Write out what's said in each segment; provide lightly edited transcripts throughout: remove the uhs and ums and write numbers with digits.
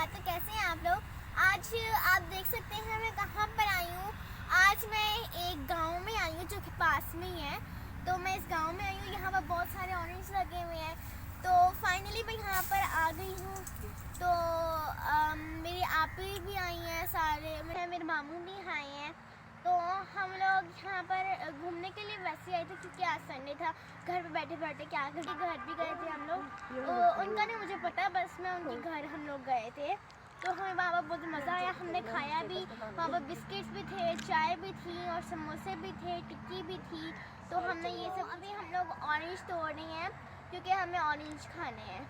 मुलाकात। तो कैसे हैं आप लोग? आज आप देख सकते हैं मैं कहाँ पर आई हूँ। आज मैं एक गांव में आई हूँ जो कि पास में ही है। तो मैं इस गांव में आई हूँ, यहाँ पर बहुत सारे ऑरेंज लगे हुए हैं। तो फाइनली मैं यहाँ पर आ गई हूँ। तो मेरी आपी भी आई हैं, सारे मेरे मामू भी आए हैं। तो हम लोग यहाँ पर घूमने के लिए वैसे आए थे क्योंकि आज संडे था। घर पे बैठे बैठे क्या करके घर भी गए थे हम लोग। तो उनका नहीं मुझे पता, बस मैं उनके घर हम लोग गए थे। तो हमें वहाँ पर बहुत मज़ा आया, हमने खाया भी। वहाँ पर बिस्किट्स भी थे, चाय भी थी और समोसे भी थे, टिक्की भी थी। तो हमने ये सब, अभी हम लोग ऑरेंज तोड़ रहे हैं क्योंकि हमें ऑरेंज खाने हैं।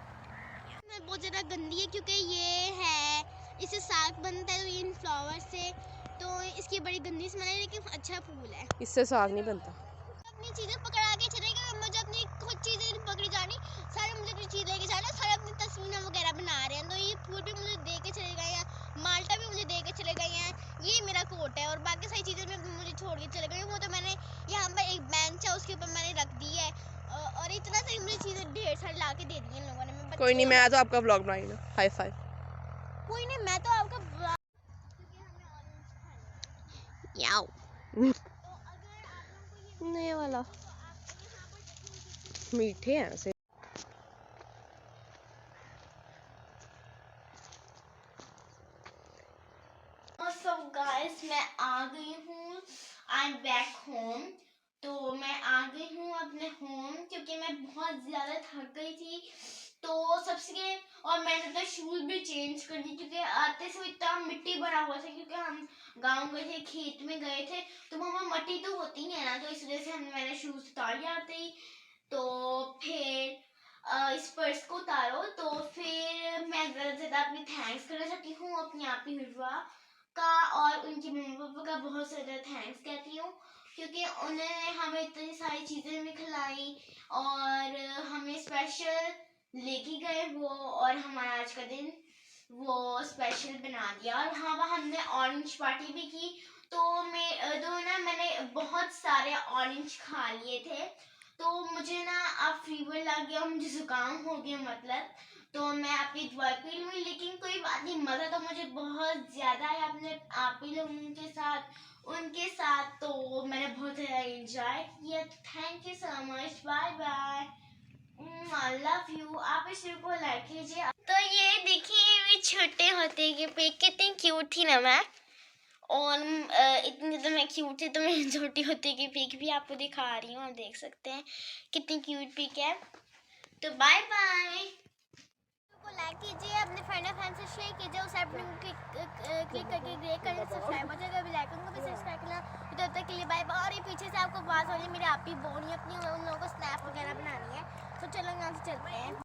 बहुत ज़्यादा गंदी है क्योंकि ये है, इससे साग बनता है तो इन फ्लावर से, तो इसकी बड़ी गंदी स्मेल है, लेकिन अच्छा फूल है। इससे साग नहीं बनता। अपनी चीज़ें पकड़ा के चले गए, मुझे अपनी खुद चीज़ें पकड़ी जानी, सारे मुझे अपनी चीज़ लेके जाना, सारे अपनी तस्वीरें वगैरह बना रहे हैं। तो ये फूल भी मुझे दे के चले गए हैं, माल्टा भी मुझे दे के चले गए हैं, ये मेरा कोट है और बाकी सारी चीज़ें भी मुझे छोड़ के चले गए। वो तो मैंने यहाँ पर एक बेंच है उसके ऊपर मैंने रख दी है और इतना सारी मुझे चीज़ें ढेर सारी ला के दे दी हैं लोगों ने। कोई नहीं, मैं तो आपका व्लॉग बनाई ना। High five. कोई नहीं, मैं तो आपका याओ। तो अगर आप लोगों को ये नहीं वाला तो आप यहाँ पर मीठे हैं ऐसे। सो गाइस, मैं आ गई हूँ, आई एम बैक होम। तो मैं आ गई हूँ अपने होम क्योंकि मैं बहुत ज़्यादा थक गई थी। तो सबसे और मैंने अपना शूज़ भी चेंज कर दी क्योंकि आते से इतना मिट्टी भरा हुआ था, क्योंकि हम गांव गए थे, खेत में गए थे, तो वहाँ मट्टी तो होती नहीं है ना, तो इस वजह से मैंने शूज़ उतार लिया आते ही। तो फिर इस पर्स को उतारो, तो फिर मैं ज़्यादा से ज़्यादा अपनी थैंक्स करना चाहती हूँ अपनी आपी हिरवा का और उनके मम्मी पापा का बहुत ज़्यादा थैंक्स कहती हूँ, क्योंकि उन्होंने हमें इतनी सारी चीज़ें भी खिलाई और हमें स्पेशल लेके गए वो, और हमारा आज का दिन वो स्पेशल बना दिया। और हाँ, वहाँ हमने ऑरेंज पार्टी भी की। तो ना मैंने बहुत सारे ऑरेंज खा लिए थे, तो मुझे ना अब फीवर लग गया, मुझे जुकाम हो गया मतलब। तो मैं आपकी दुआ के लिए हुई, लेकिन कोई बात नहीं, मज़ा तो मुझे बहुत ज़्यादा है अपने आप ही लोगों के साथ, उनके साथ। तो मैंने बहुत ज़्यादा एंजॉय किया। Thank you so much, bye bye, I love you. आप इस वीडियो को लाइक कीजिए। तो ये देखिए, ये छोटे होते के पिक कितनी क्यूट थी ना मैं, और इतनी तो मैं क्यूट थी, तो मैं छोटी होती की पिक भी आपको दिखा रही हूँ, आप देख सकते हैं कितनी क्यूट पिक है। तो बाय बाय। को लाइक कीजिए, अपने फ्रेंड और फैमिली से शेयर कीजिए, उस ऐप में क्लिक करके ग्रेट करके सब्सक्राइब हो जाएगा, बेल आइकन को भी सब्सक्राइब करना। तो तब तक के लिए बाय बाय। और ये पीछे से आपको आवाज़ हो रही है, मेरे आप ही बोल रही है अपनी, उन लोगों को स्नैप वगैरह बनानी है। तो चलो यहाँ से चलते हैं।